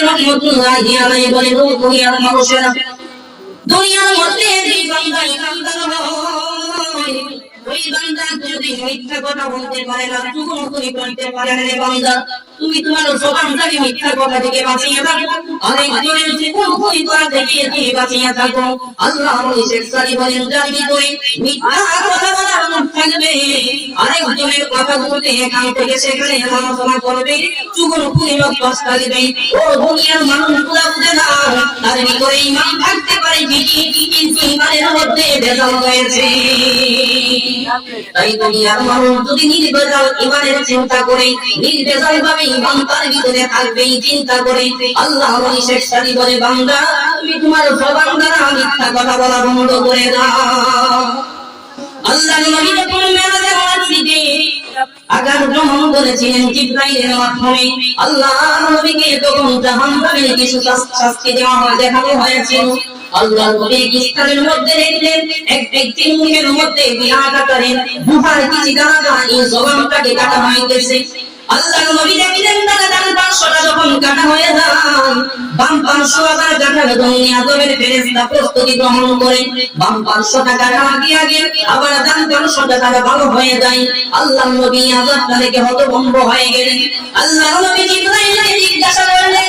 রাহমাতুল্লাহি আলাইহি বলেন, ও দুনিয়ার মানুষেরা, দুনিয়ার মধ্যে যে বান্দা ইমানদার হয়, ওই বান্দা যদি মিথ্যা কথা বলতে পারে না, চুগলখড়ি করতে পারে না, বান্দা তুমি তোমার জবানটাকে মিথ্যা কথা থেকে বাঁচিয়ে রাখো, আরেকজনের চুগলখড়ি করা থেকে তুমি বাঁচিয়ে থাকো। আল্লাহ শেখ সাদি বলেন, যার ভিতরে মিথ্যা কথা বলার মুখ থাকবে, আরেকজনের কথা বলতে এখান থেকে সেখানে আলোচনা করবে, চুগলখড়ি অভ্যাস থাকবে, ও দুনিয়ার মানুষগুলা বুঝে নাও, তার ভিতরে ঈমান থাকতে পারে ঠিকই, কিন্তু ঈমানের মধ্যে ভেজাল রয়েছে। তাই দুনিয়ার মানুষ যদি নির্ভেজাল ঈমানের চিন্তা করে, নির্ভেজাল ভাবে ঈমান তার ভিতরে থাকবে চিন্তা করে, আল্লাহ শেখ সাদি বলে, বান্দা তুমি তোমার জবান দ্বারা মিথ্যা কথা বলা বন্ধ করে দাও। আল্লাহ নবী যখন মেরাজের রাতে আগার গ্রহণ করেছিলেন জিবরাইলের মাধ্যমে, আল্লাহ নবীকে তখন জাহান্নামের কিছু শাস্তি দেখানো হয়েছিল। আল্লাহ নবী ইসলামের মধ্যে দেখলেন এক ব্যক্তির মুখের মধ্যে বিরাট আকারের গুহার কিছু দানা এই জবানটাকে কাটা হয়েছে। আল্লাহ নবী দেখলেন ডান পাঁচশোটা যখন কাটা হয়ে যায়, বাম 500 আবার কাটার জন্য আদমের ফেরেশতা প্রস্তুতি গ্রহণ করে, বাম 500টা কাটা আগে আবার ডান 500টা কাটা ভালো হয়ে যায়। আল্লাহ নবী আযাবটা থেকে হতভম্ব হয়ে গেলেন। আল্লাহ নবী জিবরাইলকে জিজ্ঞাসা করলেন,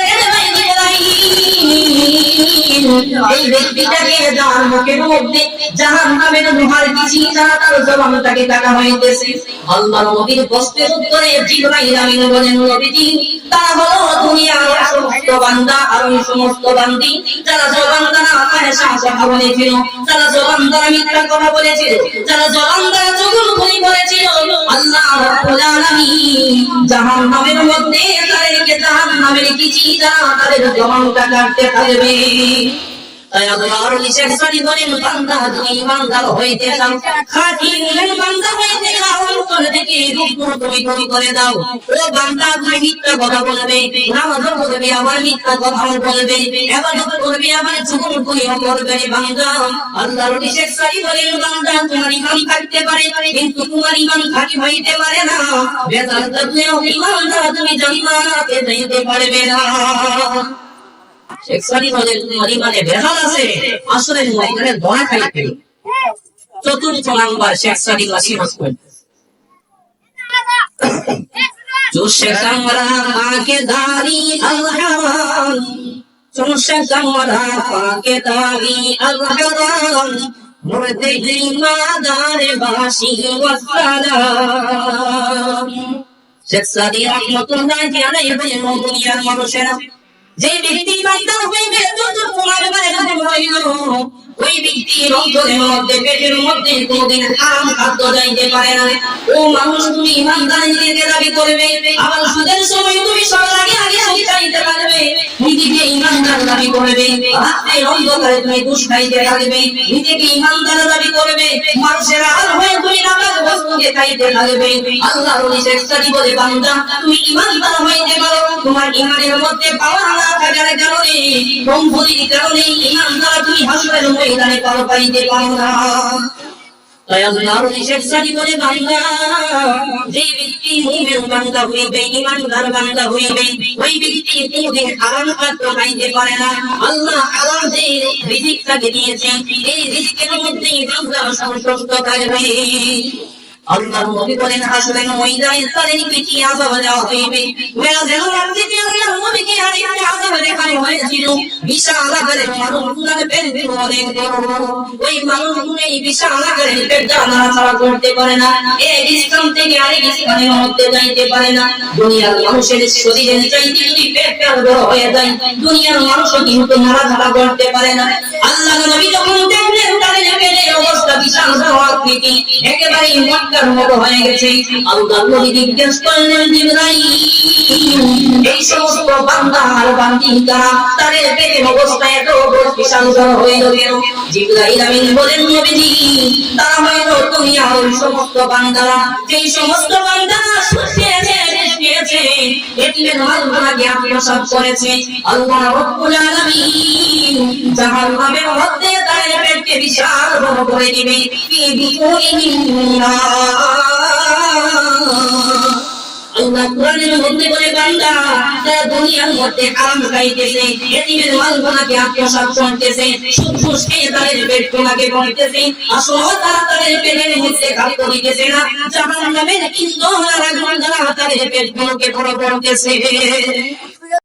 এই ব্যক্তিটাকে যার মুখের মধ্যে জাহান্নামের গুহার কিছু দানা তার জবানটাকে কাটা হয়েছে, আল্লাহ নবীর প্রশ্নের উত্তরে জিবরাইল আমিন বলেন, নবীজি তারা হলো দুনিয়ার সমস্ত বান্দা আর ওই সমস্ত বান্দি যারা জবান দ্বারা ফাহিশা কথা বলেছিল, যারা জবান দ্বারা মিথ্যা কথা বলেছিল, যারা জবান দ্বারা চুগলখড়ি করেছিল, আল্লাহ রাব্বুল আলামিন জাহান্নামের মধ্যে তাদেরকে জাহান্নামের কিছু দানা তাদের জবানটা কাটতে থাকবে। তাই আল্লাহর শেখ সাদি বলেন, বান্দা তুমি ইমানদার হইতে চাও, খাঁটি মুমিন বান্দা হইতে চাও, অন্তর থেকে রূপ তুমি করে দাও। ও বান্দা তুমি মিথ্যা কথা বলবে, নামাজ পড়বে আবার মিথ্যা কথা বলবে, ইবাদত করবে আবার চুগলখড়ি করবে, বান্দা আল্লাহর শেখ সাদি বলেন, বান্দা তোমার ঈমান থাকতে পারে কিন্তু তোমার ঈমান খাঁটি হইতে পারে না, বেজাল থাকলেও ঈমানদার তুমি জান্নাতে যাইতে পারবে না। শেখ সাদি বলেন, তোমার ঈমানে ভেজাল আছে, আসলে ময়দানে দোয়া খাইতে। চতুর্থ নাম্বার শেখ সাদি ওয়াসিয়ত করেন, जो शकमरा पाके दारी अलहराम, जो शकमरा पाके दारी अलहराम, मुर्दे मादार बाशी वसलाम। শেখ সাদি রাহমাতুল্লাহি আলাইহি বলেন, দুনিয়ার মানুষেরা, যে ব্যক্তি ইমানদার হইবে চতুর্থ নাম্বারে যখন হইল, ওই ব্যক্তির অন্তরের মধ্যে পেটের মধ্যে কোনদিন হারাম খাদ্য যাইতে পারে না। ও মানুষ, তুমি ইমানদার নিজেকে দাবি করবে, আবার সুদের সময় তুমি সবার আগে সুদ খাইতে পারবে, নিজেকে ইমানদার দাবি করবে, রাতের অন্ধকারে তুমি ঘুষ খাইতে পারবে, নিজেকে ইমানদার দাবি করবে, মানুষের আল হয়ে তুমি নামাজ বস্তুকে খাইতে পারবে। আল্লাহর শেখ সাদি বলে, বান্দা তুমি ইমানদার হইতে পারো, তোমার ঈমানের মধ্যে পাওয়ার না থাকার কারণে, কমজোরির কারণে ইমানদার তুমি হাসরের ময়দানে পার পাইতে পারো না। তাই আল্লাহর শেখ সাদি বলে, বান্দা যে ব্যক্তি মুমিন বান্দা হইবে, ঈমানদার বান্দা হইবে, ওই ব্যক্তি কোনদিন হারাম খাদ্য খাইতে পারে না। আল্লাহ হালাল যে রিজিকটাকে দিয়েছেন, এই রিজিকের মধ্যেই বান্দা সন্তুষ্ট থাকবে। আল্লাহ নবী বলেন, হাসরের ময়দানে তাদেরকে কি আযাব দেওয়া হইবে। মেরাজের রাতে আল্লাহ নবীকে আরেকটা আযাব দেখানো হয়েছিল, বিশাল আকারের মানুষগুলোর পেটে অনেক বড়, ওই মানুষগুলো এই বিশাল আকারের পেটটা নাড়াচাড়া করতে পারে না, এক স্থান থেকে আরেক স্থানের মধ্যে যাইতে পারে না। দুনিয়ার মানুষের শরীরের চাইতে যদি পেটটা বড় হয়ে যায়, দুনিয়ার মানুষও কিন্তু নাড়াচাড়া করতে পারে না। আল্লাহ নবী যখন দেখলেন তাদের পেটের অবস্থা বিশাল আকৃতি, একেবারে মক্কার মতো হয়ে গেছে, আল্লাহ নবী জিজ্ঞেস করলেন, জিবরাইল এই সমস্ত বান্দা আর বান্দিরা তাদের পেটের অবস্থা এত বিশাল হয়ে গেল। জিবরাইল আমিন বলেন, নবীজি তারা হয়তো দুনিয়ার ওই সমস্ত বান্দারা, যেই সমস্ত বান্দারা শুকিয়েছে এটির মালগুলোকে আত্মসাৎ করেছে, আল্লাহ রাব্বুল আলামিন জাহান্নামের মধ্যে তাদের পেটকে বিশাল বড় করে দিবে। আল্লাহ কোরআনের মধ্যে বলে বান্দা তারা দুনিয়ার মধ্যে আরাম খাইতেছে, এতিমের মালগুনাকে আত্মসাৎ করতেছে, সুদ ঘুষ খেয়ে তাদের পেট তোমাকে বলতেছে, আসলে তারা তাদের পেটের মধ্যে খালি করিতেছে না, জাহান্নামের কিন্তু আগুন দ্বারা তাদের পেট গুলোকে বড় করতেছে।